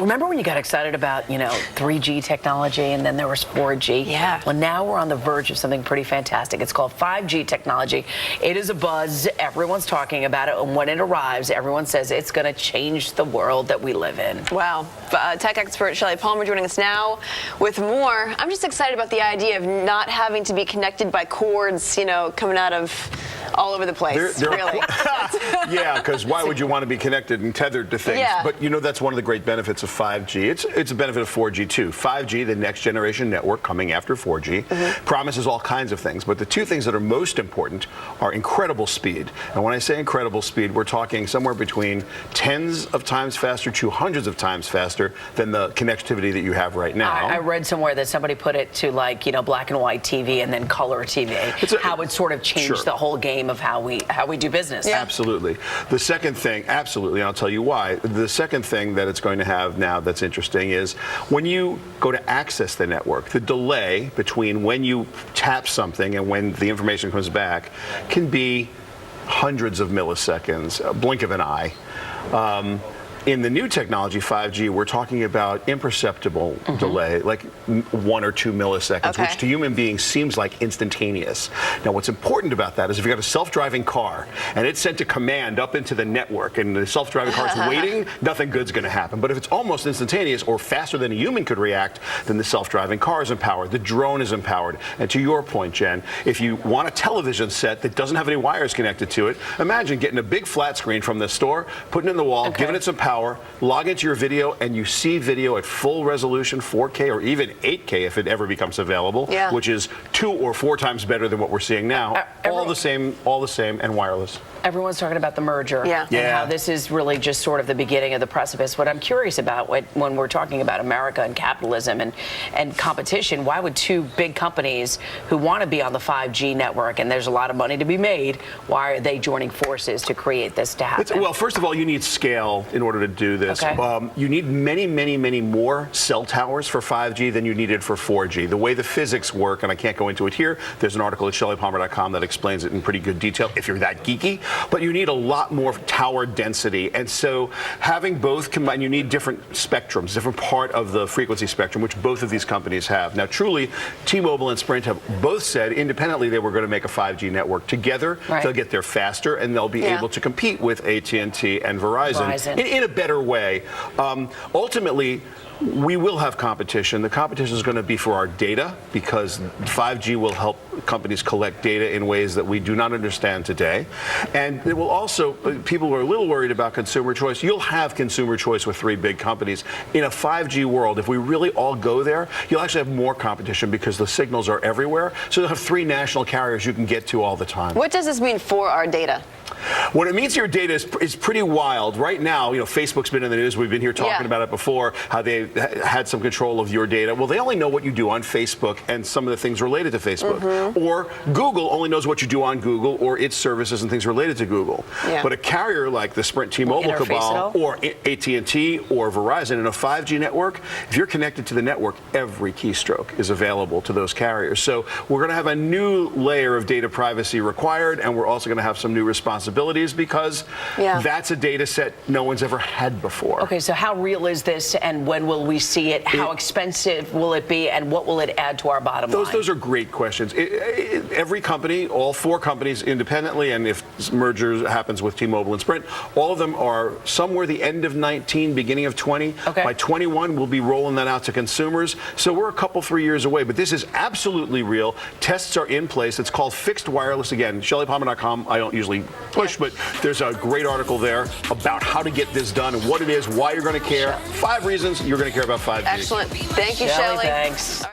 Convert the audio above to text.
Remember when you got excited about, 3G technology and then there was 4G? Yeah. Well, now we're on the verge of something pretty fantastic. It's called 5G technology. It is a buzz. Everyone's talking about it. And when it arrives, everyone says it's going to change the world that we live in. Wow. Tech expert Shelly Palmer joining us now with more. I'm just excited about the idea of not having to be connected by cords, coming out of all over the place. Really. Yeah, because why would you want to be connected and tethered to things? Yeah. But that's one of the great benefits of 5G. It's a benefit of 4G too. 5G, the next generation network coming after 4G, promises all kinds of things. But the two things that are most important are incredible speed. And when I say incredible speed, we're talking somewhere between tens of times faster to hundreds of times faster than the connectivity that you have right now. I read somewhere that somebody put it to black and white TV and then color TV. How it sort of changed the whole game of how we do business. Yeah. Absolutely. The second thing, absolutely, and I'll tell you why. The second thing that it's going to have now that's interesting is when you go to access the network, the delay between when you tap something and when the information comes back can be hundreds of milliseconds, a blink of an eye. In the new technology, 5G, we're talking about imperceptible delay, like 1 or 2 milliseconds, which to human beings seems like instantaneous. Now, what's important about that is if you've got a self-driving car and it's sent a command up into the network and the self-driving car is waiting, nothing good's going to happen. But if it's almost instantaneous or faster than a human could react, then the self-driving car is empowered, the drone is empowered. And to your point, Jen, if you want a television set that doesn't have any wires connected to it, imagine getting a big flat screen from the store, putting it in the wall, giving it some power, log into your video, and you see video at full resolution, 4K or even 8K if it ever becomes available, which is 2 or 4 times better than what we're seeing now. All the same, and wireless. Everyone's talking about the merger and how this is really just sort of the beginning of the precipice. What I'm curious about when we're talking about America and capitalism and competition, why would two big companies who want to be on the 5G network, and there's a lot of money to be made, why are they joining forces to create this to happen? Well, first of all, you need scale in order to do this. You need many more cell towers for 5G than you needed for 4G. The way the physics work, and I can't go into it here, there's an article at shellypalmer.com that explains it in pretty good detail if you're that geeky. But you need a lot more tower density. And so having both combined, you need different spectrums, different part of the frequency spectrum, which both of these companies have. Now, truly, T-Mobile and Sprint have both said independently they were going to make a 5G network. Together, they'll get there faster, and they'll be able to compete with AT&T and Verizon. In a better way. Ultimately, we will have competition. The competition is going to be for our data because 5G will help companies collect data in ways that we do not understand today. And it will also, people are a little worried about consumer choice. You'll have consumer choice with 3 big companies. In a 5G world, if we really all go there, you'll actually have more competition because the signals are everywhere. So you'll have 3 national carriers you can get to all the time. What does this mean for our data? What it means to your data is pretty wild. Right now, Facebook's been in the news. We've been here talking about it before, how they had some control of your data. Well, they only know what you do on Facebook and some of the things related to Facebook. Or Google only knows what you do on Google or its services and things related to Google. But a carrier like the Sprint T-Mobile cabal or AT&T or Verizon in a 5G network, if you're connected to the network, every keystroke is available to those carriers. So we're going to have a new layer of data privacy required, and we're also going to have some new responsibilities because that's a data set no one's ever had before. Okay, so how real is this, and when will we see it? How expensive will it be, and what will it add to our bottom line? Those are great questions. Every company, all 4 companies independently, and if merger happens with T-Mobile and Sprint, all of them are somewhere the end of 19, beginning of 20. By 21, we'll be rolling that out to consumers. So we're a couple, 3 years away, but this is absolutely real. Tests are in place. It's called fixed wireless. Again, shellypalmer.com. I don't usually push, but there's a great article there about how to get this done and what it is, why you're going to care. 5 reasons you're going to care about 5G. Excellent. Thank you, Shelly. Shelly. Thanks.